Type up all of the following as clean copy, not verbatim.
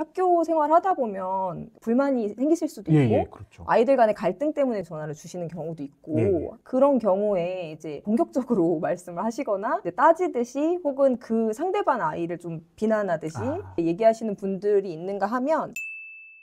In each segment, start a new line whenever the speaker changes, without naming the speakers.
학교 생활하다 보면 불만이 생기실 수도 있고
그렇죠.
아이들 간의 갈등 때문에 전화를 주시는 경우도 있고 그런 경우에 이제 공격적으로 말씀을 하시거나 이제 따지듯이 혹은 그 상대방 아이를 좀 비난하듯이 얘기하시는 분들이 있는가 하면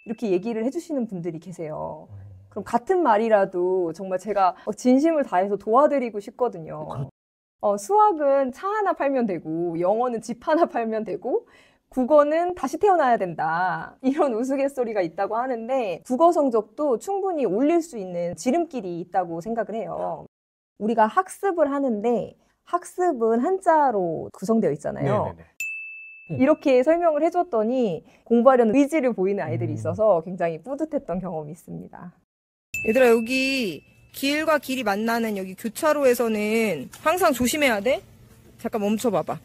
이렇게 얘기를 해주시는 분들이 계세요. 그럼 같은 말이라도 정말 제가 진심을 다해서 도와드리고 싶거든요. 수학은 차 하나 팔면 되고 영어는 집 하나 팔면 되고 국어는 다시 태어나야 된다. 이런 우스갯소리가 있다고 하는데 국어 성적도 충분히 올릴 수 있는 지름길이 있다고 생각을 해요. 우리가 학습을 하는데 학습은 한자로 구성되어 있잖아요. 이렇게 설명을 해줬더니 공부하려는 의지를 보이는 아이들이 있어서 굉장히 뿌듯했던 경험이 있습니다. 얘들아, 여기 길과 길이 만나는 여기 교차로에서는 항상 조심해야 돼. 잠깐 멈춰봐봐.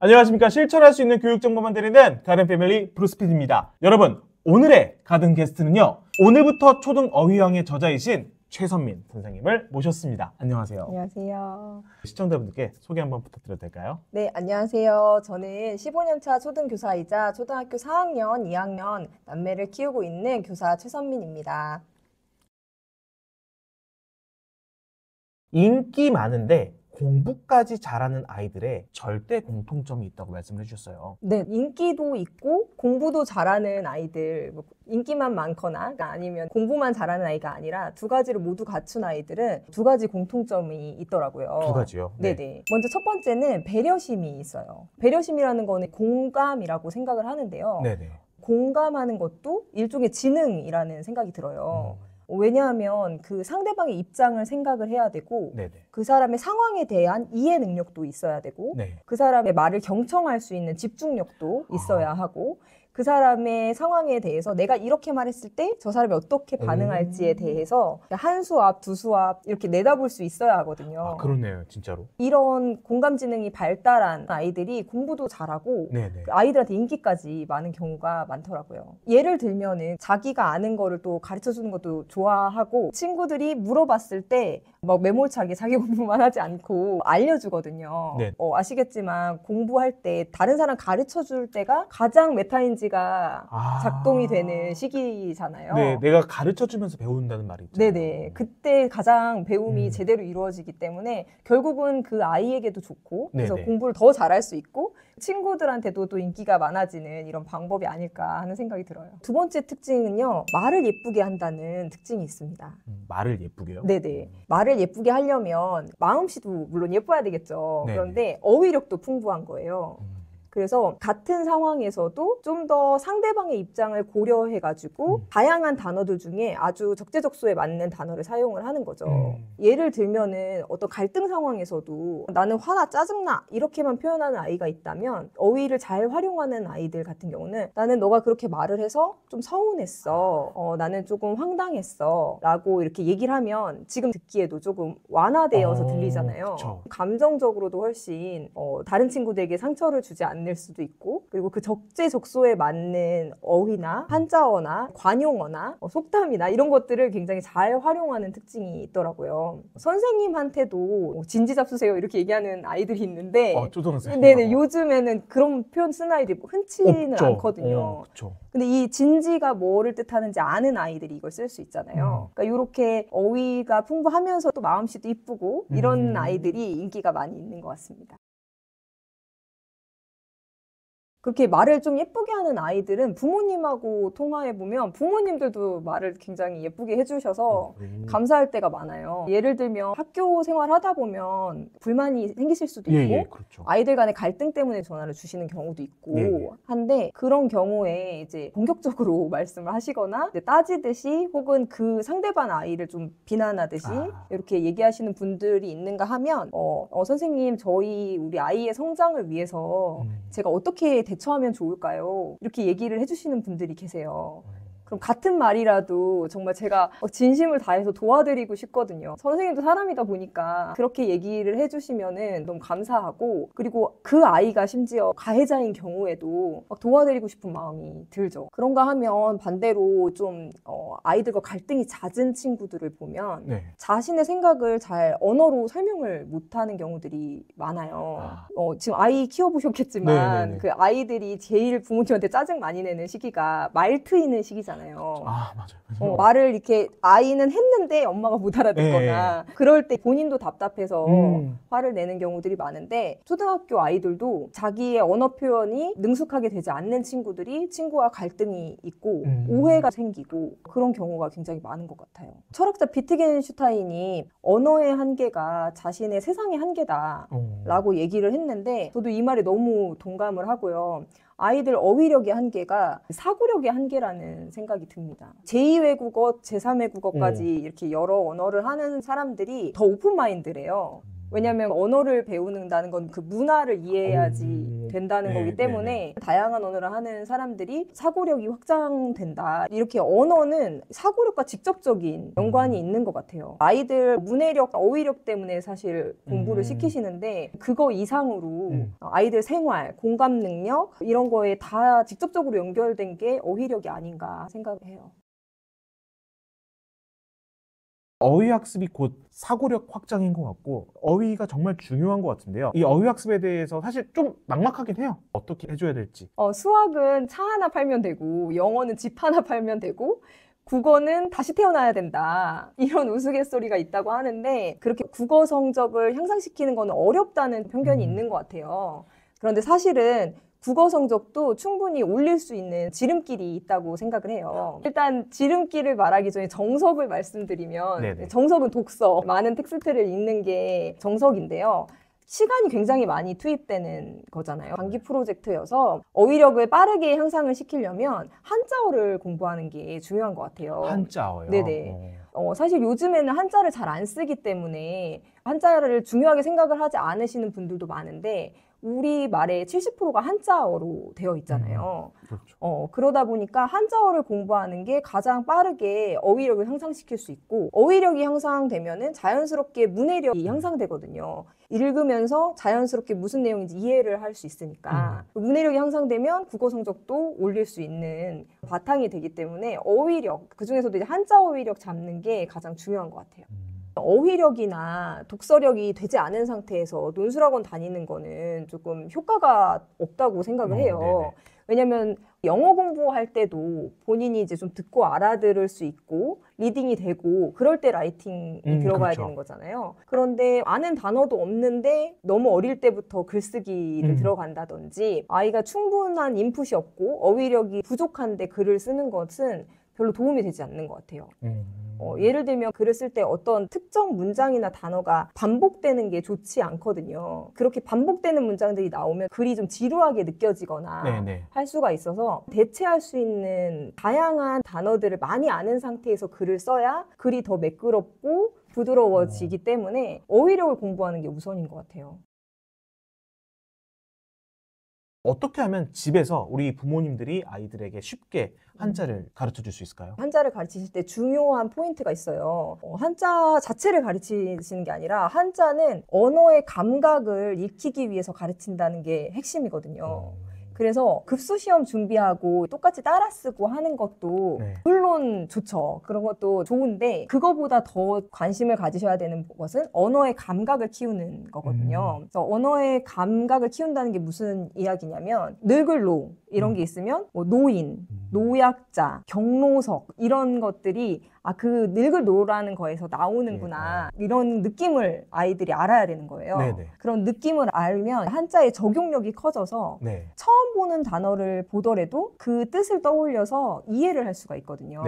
안녕하십니까. 실천할 수 있는 교육 정보만 드리는 가든 패밀리 브루스피드입니다. 여러분, 오늘의 가든 게스트는요, 오늘부터 초등 어휘왕의 저자이신 최선민 선생님을 모셨습니다. 안녕하세요.
안녕하세요.
시청자분들께 소개 한번 부탁드려도 될까요?
네, 안녕하세요. 저는 15년차 초등교사이자 초등학교 4학년, 2학년 남매를 키우고 있는 교사 최선민입니다.
인기 많은데 공부까지 잘하는 아이들의 절대 공통점이 있다고 말씀을 해주셨어요.
네, 인기도 있고 공부도 잘하는 아이들, 인기만 많거나 아니면 공부만 잘하는 아이가 아니라 두 가지를 모두 갖춘 아이들은 두 가지 공통점이 있더라고요.
두 가지요?
네네. 먼저 첫 번째는 배려심이 있어요. 배려심이라는 거는 공감이라고 생각을 하는데요.
네네.
공감하는 것도 일종의 지능이라는 생각이 들어요. 왜냐하면 그 상대방의 입장을 생각을 해야 되고 그 사람의 상황에 대한 이해 능력도 있어야 되고 그 사람의 말을 경청할 수 있는 집중력도 있어야 하고 그 사람의 상황에 대해서 내가 이렇게 말했을 때 저 사람이 어떻게 반응할지에 대해서 한 수 앞, 두 수 앞 이렇게 내다볼 수 있어야 하거든요.
그렇네요, 진짜로.
이런 공감지능이 발달한 아이들이 공부도 잘하고 아이들한테 인기까지 많은 경우가 많더라고요. 예를 들면은 자기가 아는 거를 또 가르쳐주는 것도 좋아하고 친구들이 물어봤을 때 막 매몰차게 자기 공부만 하지 않고 알려주거든요. 아시겠지만 공부할 때 다른 사람 가르쳐줄 때가 가장 메타인지가 작동이 되는 시기잖아요.
네, 내가 가르쳐주면서 배운다는 말이 있잖아요.
네네. 그때 가장 배움이 제대로 이루어지기 때문에 결국은 그 아이에게도 좋고 그래서 공부를 더 잘할 수 있고 친구들한테도 또 인기가 많아지는 이런 방법이 아닐까 하는 생각이 들어요. 두 번째 특징은요, 말을 예쁘게 한다는 특징이 있습니다.
말을 예쁘게요?
네네. 말을 예쁘게 하려면 마음씨도 물론 예뻐야 되겠죠. 그런데 어휘력도 풍부한 거예요. 그래서 같은 상황에서도 좀 더 상대방의 입장을 고려해가지고 다양한 단어들 중에 아주 적재적소에 맞는 단어를 사용을 하는 거죠. 예를 들면은 어떤 갈등 상황에서도 나는 화나 짜증나 이렇게만 표현하는 아이가 있다면 어휘를 잘 활용하는 아이들 같은 경우는 나는 너가 그렇게 말을 해서 좀 서운했어. 나는 조금 황당했어. 라고 이렇게 얘기를 하면 지금 듣기에도 조금 완화되어서 들리잖아요. 감정적으로도 훨씬 다른 친구들에게 상처를 주지 않을 수도 있고 그리고 그 적재적소에 맞는 어휘나 한자어나 관용어나 속담이나 이런 것들을 굉장히 잘 활용하는 특징이 있더라고요. 선생님한테도 진지잡수세요 이렇게 얘기하는 아이들이 있는데 네네, 요즘에는 그런 표현 쓰는 아이들이 흔치는 않거든요. 근데 이 진지가 뭐를 뜻하는지 아는 아이들이 이걸 쓸 수 있잖아요. 그러니까 이렇게 어휘가 풍부하면서 또 마음씨도 이쁘고 이런 아이들이 인기가 많이 있는 것 같습니다. 그렇게 말을 좀 예쁘게 하는 아이들은 부모님하고 통화해보면 부모님들도 말을 굉장히 예쁘게 해주셔서 감사할 때가 많아요. 예를 들면 학교 생활하다 보면 불만이 생기실 수도 있고 아이들 간의 갈등 때문에 전화를 주시는 경우도 있고 한데 그런 경우에 이제 공격적으로 말씀을 하시거나 이제 따지듯이 혹은 그 상대방 아이를 좀 비난하듯이 이렇게 얘기하시는 분들이 있는가 하면 선생님 우리 아이의 성장을 위해서 제가 어떻게 대처하면 좋을까요? 이렇게 얘기를 해주시는 분들이 계세요. 그럼 같은 말이라도 정말 제가 진심을 다해서 도와드리고 싶거든요. 선생님도 사람이다 보니까 그렇게 얘기를 해주시면은 너무 감사하고, 그리고 그 아이가 심지어 가해자인 경우에도 막 도와드리고 싶은 마음이 들죠. 그런가 하면 반대로 좀 아이들과 갈등이 잦은 친구들을 보면
네.
자신의 생각을 잘 언어로 설명을 못하는 경우들이 많아요. 지금 아이 키워보셨겠지만
네네네.
그 아이들이 제일 부모님한테 짜증 많이 내는 시기가 말 트이는 시기잖아요.
맞아요.
말을 이렇게 아이는 했는데 엄마가 못 알아듣거나 그럴 때 본인도 답답해서 화를 내는 경우들이 많은데, 초등학교 아이들도 자기의 언어 표현이 능숙하게 되지 않는 친구들이 친구와 갈등이 있고 오해가 생기고 그런 경우가 굉장히 많은 것 같아요. 철학자 비트겐슈타인이 언어의 한계가 자신의 세상의 한계다라고 얘기를 했는데, 저도 이 말에 너무 동감을 하고요. 아이들 어휘력의 한계가 사고력의 한계라는 생각이 듭니다. 제2외국어, 제3외국어까지 이렇게 여러 언어를 하는 사람들이 더 오픈마인드래요. 왜냐하면 언어를 배우는다는 건 그 문화를 이해해야지 된다는 거기 때문에 다양한 언어를 하는 사람들이 사고력이 확장된다. 이렇게 언어는 사고력과 직접적인 연관이 있는 것 같아요. 아이들 문해력, 어휘력 때문에 사실 공부를 시키시는데 그거 이상으로 아이들 생활, 공감 능력 이런 거에 다 직접적으로 연결된 게 어휘력이 아닌가 생각해요.
어휘 학습이 곧 사고력 확장인 것 같고, 어휘가 정말 중요한 것 같은데요. 이 어휘 학습에 대해서 사실 좀 막막하긴 해요. 어떻게 해줘야 될지.
수학은 차 하나 팔면 되고, 영어는 집 하나 팔면 되고, 국어는 다시 태어나야 된다. 이런 우스갯소리가 있다고 하는데, 그렇게 국어 성적을 향상시키는 건 어렵다는 편견이 있는 것 같아요. 그런데 사실은 국어 성적도 충분히 올릴 수 있는 지름길이 있다고 생각을 해요. 일단 지름길을 말하기 전에 정석을 말씀드리면,
네네.
정석은 독서, 많은 텍스트를 읽는 게 정석인데요. 시간이 굉장히 많이 투입되는 거잖아요. 단기 프로젝트여서 어휘력을 빠르게 향상을 시키려면 한자어를 공부하는 게 중요한 것 같아요.
한자어요?
네네. 사실 요즘에는 한자를 잘 안 쓰기 때문에 한자를 중요하게 생각을 하지 않으시는 분들도 많은데, 우리 말의 70%가 한자어로 되어 있잖아요.
그렇죠.
그러다 보니까 한자어를 공부하는 게 가장 빠르게 어휘력을 향상시킬 수 있고, 어휘력이 향상되면은 자연스럽게 문해력이 향상되거든요. 읽으면서 자연스럽게 무슨 내용인지 이해를 할 수 있으니까 문해력이 향상되면 국어 성적도 올릴 수 있는 바탕이 되기 때문에 어휘력, 그중에서도 이제 한자 어휘력 잡는 게 가장 중요한 것 같아요. 어휘력이나 독서력이 되지 않은 상태에서 논술학원 다니는 거는 조금 효과가 없다고 생각을 해요. 왜냐면 영어 공부할 때도 본인이 이제 좀 듣고 알아들을 수 있고 리딩이 되고 그럴 때 라이팅이 들어가야
그렇죠.
되는 거잖아요. 그런데 아는 단어도 없는데 너무 어릴 때부터 글쓰기를 들어간다든지, 아이가 충분한 인풋이 없고 어휘력이 부족한데 글을 쓰는 것은 별로 도움이 되지 않는 것 같아요. 예를 들면 글을 쓸 때 어떤 특정 문장이나 단어가 반복되는 게 좋지 않거든요. 그렇게 반복되는 문장들이 나오면 글이 좀 지루하게 느껴지거나 할 수가 있어서, 대체할 수 있는 다양한 단어들을 많이 아는 상태에서 글을 써야 글이 더 매끄럽고 부드러워지기 때문에 어휘력을 공부하는 게 우선인 것 같아요.
어떻게 하면 집에서 우리 부모님들이 아이들에게 쉽게 한자를 가르쳐 줄 수 있을까요?
한자를 가르치실 때 중요한 포인트가 있어요. 한자 자체를 가르치시는 게 아니라 한자는 언어의 감각을 익히기 위해서 가르친다는 게 핵심이거든요. 그래서 급수시험 준비하고 똑같이 따라 쓰고 하는 것도 물론 좋죠. 그런 것도 좋은데, 그거보다 더 관심을 가지셔야 되는 것은 언어의 감각을 키우는 거거든요. 그래서 언어의 감각을 키운다는 게 무슨 이야기냐면, 늙을노 이런 게 있으면 뭐 노인, 노약자, 경로석 이런 것들이 그 늙을노라는 거에서 나오는구나, 이런 느낌을 아이들이 알아야 되는 거예요. 그런 느낌을 알면 한자의 적용력이 커져서 처음 보는 단어를 보더라도 그 뜻을 떠올려서 이해를 할 수가 있거든요.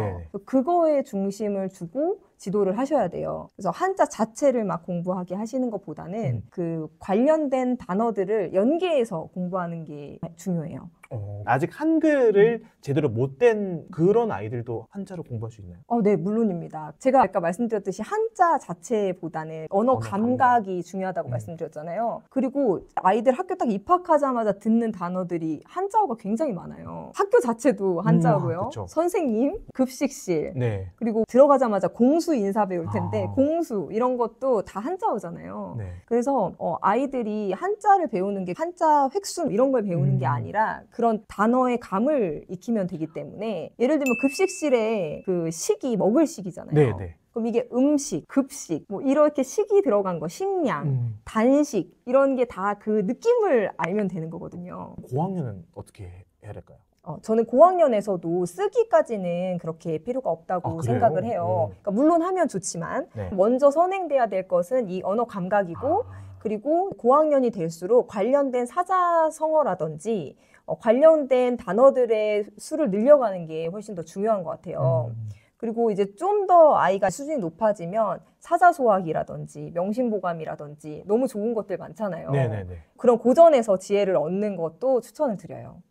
그거에 중심을 주고 지도를 하셔야 돼요. 그래서 한자 자체를 막 공부하게 하시는 것보다는 그 관련된 단어들을 연계해서 공부하는 게 중요해요.
아직 한글을 제대로 못된 그런 아이들도 한자로 공부할 수 있나요?
네, 물론입니다. 제가 아까 말씀드렸듯이 한자 자체보다는 언어 감각이 중요하다고 말씀드렸잖아요. 그리고 아이들 학교 딱 입학하자마자 듣는 단어들이 한자어가 굉장히 많아요. 학교 자체도 한자어고요. 선생님, 급식실,
네.
그리고 들어가자마자 공수 인사 배울 텐데 공수 이런 것도 다 한자어잖아요.
네.
그래서 아이들이 한자를 배우는 게 한자 획순 이런 걸 배우는 게 아니라 그런 단어의 감을 익히면 되기 때문에 예를 들면 급식실에 그 식이 먹을 식이잖아요.
네, 네.
그럼 이게 음식, 급식, 뭐 이렇게 식이 들어간 거, 식량, 단식 이런 게 다 그 느낌을 알면 되는 거거든요.
고학년은 어떻게 해야 될까요?
저는 고학년에서도 쓰기까지는 그렇게 필요가 없다고 생각을 해요. 그러니까 물론 하면 좋지만 먼저 선행돼야 될 것은 이 언어 감각이고 그리고 고학년이 될수록 관련된 사자성어라든지 관련된 단어들의 수를 늘려가는 게 훨씬 더 중요한 것 같아요. 그리고 이제 좀 더 아이가 수준이 높아지면 사자소학이라든지 명심보감이라든지 너무 좋은 것들 많잖아요.
네네네.
그런 고전에서 지혜를 얻는 것도 추천을 드려요.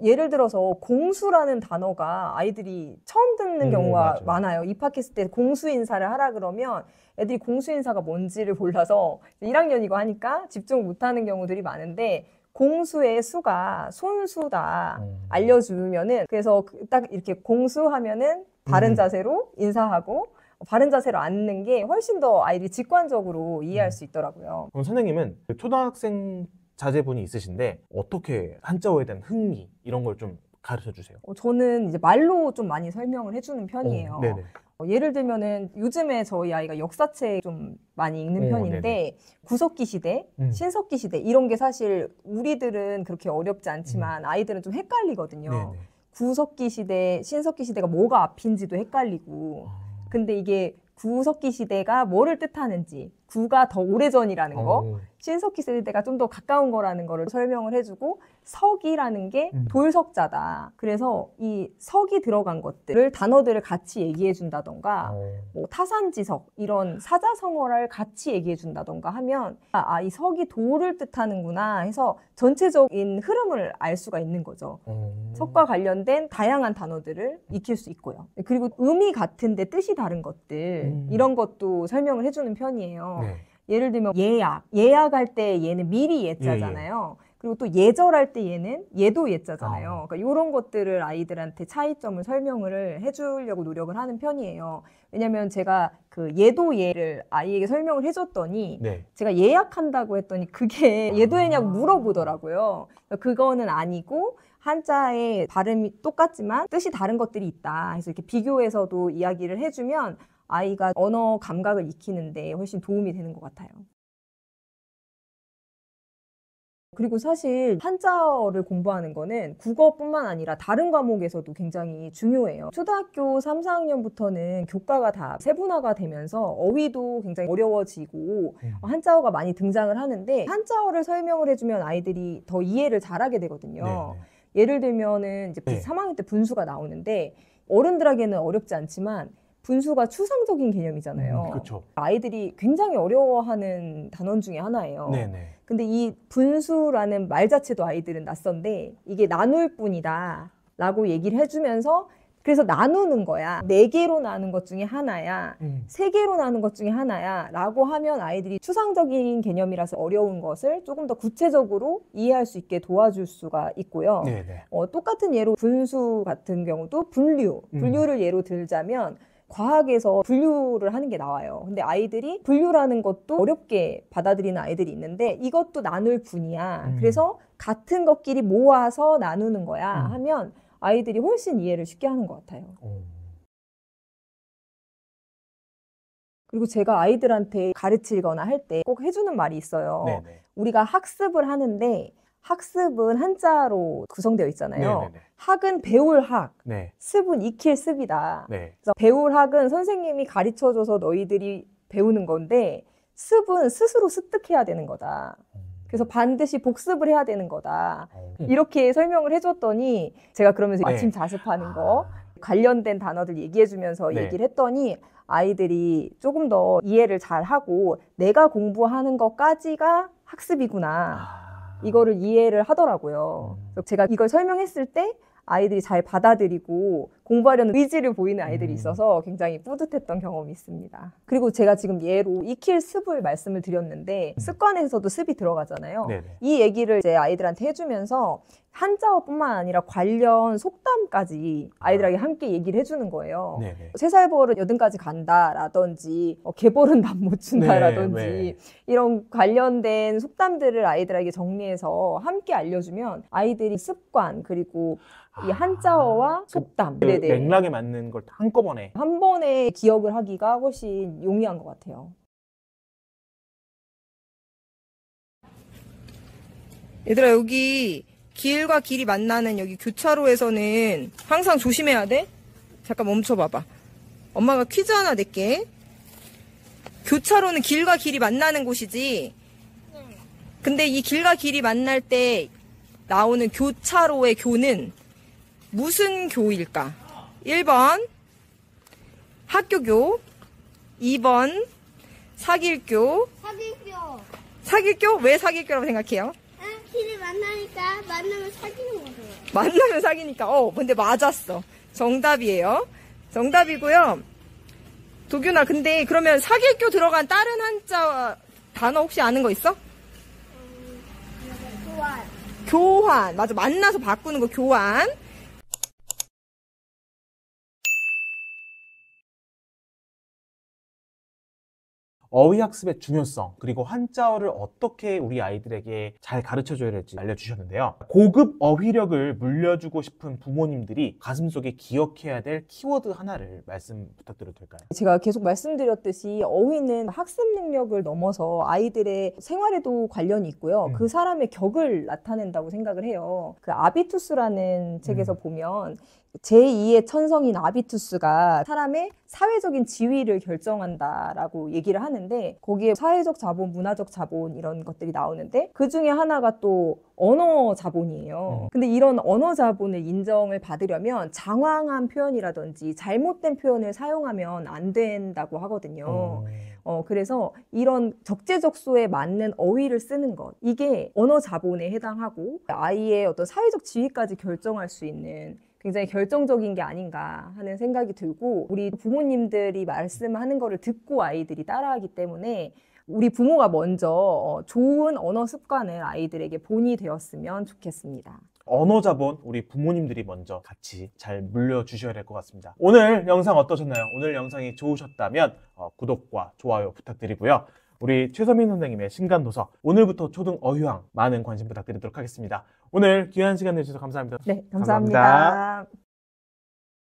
예를 들어서 공수라는 단어가 아이들이 처음 듣는 경우가
맞아요.
많아요. 입학했을 때 공수 인사를 하라 그러면 애들이 공수 인사가 뭔지를 몰라서 1학년이고 하니까 집중 못하는 경우들이 많은데 공수의 수가 손수다 알려주면은 그래서 딱 이렇게 공수하면은 바른 자세로 인사하고 바른 자세로 앉는 게 훨씬 더 아이들이 직관적으로 이해할 수 있더라고요.
그럼 선생님은 초등학생 자제분이 있으신데 어떻게 한자어에 대한 흥미 이런 걸 좀 가르쳐 주세요?
저는 이제 말로 좀 많이 설명을 해주는 편이에요.
네네.
예를 들면은 요즘에 저희 아이가 역사책 좀 많이 읽는 편인데
네네.
구석기 시대, 신석기 시대 이런 게 사실 우리들은 그렇게 어렵지 않지만 아이들은 좀 헷갈리거든요.
네네.
구석기 시대, 신석기 시대가 뭐가 앞인지도 헷갈리고 근데 이게 구석기 시대가 뭐를 뜻하는지 구가 더 오래전이라는 거 신석기 시대가 좀 더 가까운 거라는 거를 설명을 해주고 석이라는 게 돌석자다. 그래서 이 석이 들어간 것들을 단어들을 같이 얘기해 준다던가 뭐 타산지석 이런 사자성어를 같이 얘기해 준다던가 하면 이 석이 돌을 뜻하는구나 해서 전체적인 흐름을 알 수가 있는 거죠. 석과 관련된 다양한 단어들을 익힐 수 있고요. 그리고 의미 같은데 뜻이 다른 것들 이런 것도 설명을 해주는 편이에요.
네.
예를 들면 예약할 때 얘는 미리 예자잖아요. 그리고 또 예절할 때 얘는 예도 예자잖아요. 그러니까 이런 것들을 아이들한테 차이점을 설명을 해주려고 노력을 하는 편이에요. 왜냐면 제가 그 예도 예를 아이에게 설명을 해줬더니 제가 예약한다고 했더니 그게 예도 예냐고 물어보더라고요. 그거는 아니고 한자의 발음이 똑같지만 뜻이 다른 것들이 있다. 그래서 이렇게 비교해서도 이야기를 해주면 아이가 언어 감각을 익히는데 훨씬 도움이 되는 것 같아요. 그리고 사실 한자어를 공부하는 거는 국어뿐만 아니라 다른 과목에서도 굉장히 중요해요. 초등학교 3, 4학년부터는 교과가 다 세분화가 되면서 어휘도 굉장히 어려워지고 한자어가 많이 등장을 하는데 한자어를 설명을 해주면 아이들이 더 이해를 잘하게 되거든요. 예를 들면은 이제 3학년 때 분수가 나오는데 어른들에게는 어렵지 않지만 분수가 추상적인 개념이잖아요.
그렇죠.
아이들이 굉장히 어려워하는 단원 중에 하나예요. 근데 이 분수라는 말 자체도 아이들은 낯선데 이게 나눌 뿐이다 라고 얘기를 해주면서 그래서 나누는 거야. 4개로 나눈 것 중에 하나야. 3개로 나눈 것 중에 하나야. 라고 하면 아이들이 추상적인 개념이라서 어려운 것을 조금 더 구체적으로 이해할 수 있게 도와줄 수가 있고요. 똑같은 예로 분수 같은 경우도 분류를 예로 들자면 과학에서 분류를 하는 게 나와요. 근데 아이들이 분류라는 것도 어렵게 받아들이는 아이들이 있는데 이것도 나눌 뿐이야. 그래서 같은 것끼리 모아서 나누는 거야 하면 아이들이 훨씬 이해를 쉽게 하는 것 같아요. 그리고 제가 아이들한테 가르치거나 할 때 꼭 해주는 말이 있어요. 우리가 학습을 하는데 학습은 한자로 구성되어 있잖아요. 학은 배울 학, 습은 익힐 습이다. 그래서 배울 학은 선생님이 가르쳐줘서 너희들이 배우는 건데 습은 스스로 습득해야 되는 거다. 그래서 반드시 복습을 해야 되는 거다. 이렇게 설명을 해줬더니 제가 그러면서 아침 자습하는 거 관련된 단어들 얘기해주면서
네.
얘기를 했더니 아이들이 조금 더 이해를 잘하고 내가 공부하는 것까지가 학습이구나. 이거를 이해를 하더라고요. 그래서 제가 이걸 설명했을 때 아이들이 잘 받아들이고 공부하려는 의지를 보이는 아이들이 있어서 굉장히 뿌듯했던 경험이 있습니다. 그리고 제가 지금 예로 익힐 습을 말씀을 드렸는데 습관에서도 습이 들어가잖아요.
네네.
이 얘기를 이제 아이들한테 해주면서 한자어뿐만 아니라 관련 속담까지 아이들에게 함께 얘기를 해주는 거예요.
네네.
3살 벌은 여든까지 간다라든지 개벌은 남 못 준다라든지
네.
이런 관련된 속담들을 아이들에게 정리해서 함께 알려주면 아이들이 습관 그리고 이 한자어와 속담
그 맥락에 맞는 걸 한꺼번에
한 번에 기억을 하기가 훨씬 용이한 것 같아요.
얘들아, 여기 길과 길이 만나는 여기 교차로에서는 항상 조심해야 돼. 잠깐 멈춰봐봐. 엄마가 퀴즈 하나 낼게. 교차로는 길과 길이 만나는 곳이지. 근데 이 길과 길이 만날 때 나오는 교차로의 교는 무슨 교일까? 1번 학교교, 2번 사길교.
사귈교.
사길교? 왜 사길교라고 생각해요?
길이 만나니까 만나면 사귀는 거죠.
만나면 사귀니까. 근데 맞았어. 정답이에요. 정답이고요. 도균아, 근데 그러면 사길교 들어간 다른 한자 단어 혹시 아는 거 있어?
교환.
교환. 맞아. 만나서 바꾸는 거 교환.
어휘학습의 중요성 그리고 한자어를 어떻게 우리 아이들에게 잘 가르쳐줘야 될지 알려주셨는데요. 고급 어휘력을 물려주고 싶은 부모님들이 가슴속에 기억해야 될 키워드 하나를 말씀 부탁드려도 될까요?
제가 계속 말씀드렸듯이 어휘는 학습 능력을 넘어서 아이들의 생활에도 관련이 있고요. 그 사람의 격을 나타낸다고 생각을 해요. 그 아비투스라는 책에서 보면 제2의 천성인 아비투스가 사람의 사회적인 지위를 결정한다라고 얘기를 하는데 거기에 사회적 자본, 문화적 자본 이런 것들이 나오는데 그 중에 하나가 또 언어 자본이에요. 근데 이런 언어 자본을 인정을 받으려면 장황한 표현이라든지 잘못된 표현을 사용하면 안 된다고 하거든요. 그래서 이런 적재적소에 맞는 어휘를 쓰는 것 이게 언어 자본에 해당하고 아이의 어떤 사회적 지위까지 결정할 수 있는 굉장히 결정적인 게 아닌가 하는 생각이 들고 우리 부모님들이 말씀하는 거를 듣고 아이들이 따라하기 때문에 우리 부모가 먼저 좋은 언어 습관을 아이들에게 본이 되었으면 좋겠습니다.
언어 자본 우리 부모님들이 먼저 같이 잘 물려주셔야 될 것 같습니다. 오늘 영상 어떠셨나요? 오늘 영상이 좋으셨다면 구독과 좋아요 부탁드리고요. 우리 최서민 선생님의 신간도서 오늘부터 초등 어휘왕 많은 관심 부탁드리도록 하겠습니다. 오늘 귀한 시간 내주셔서 감사합니다.
네, 감사합니다.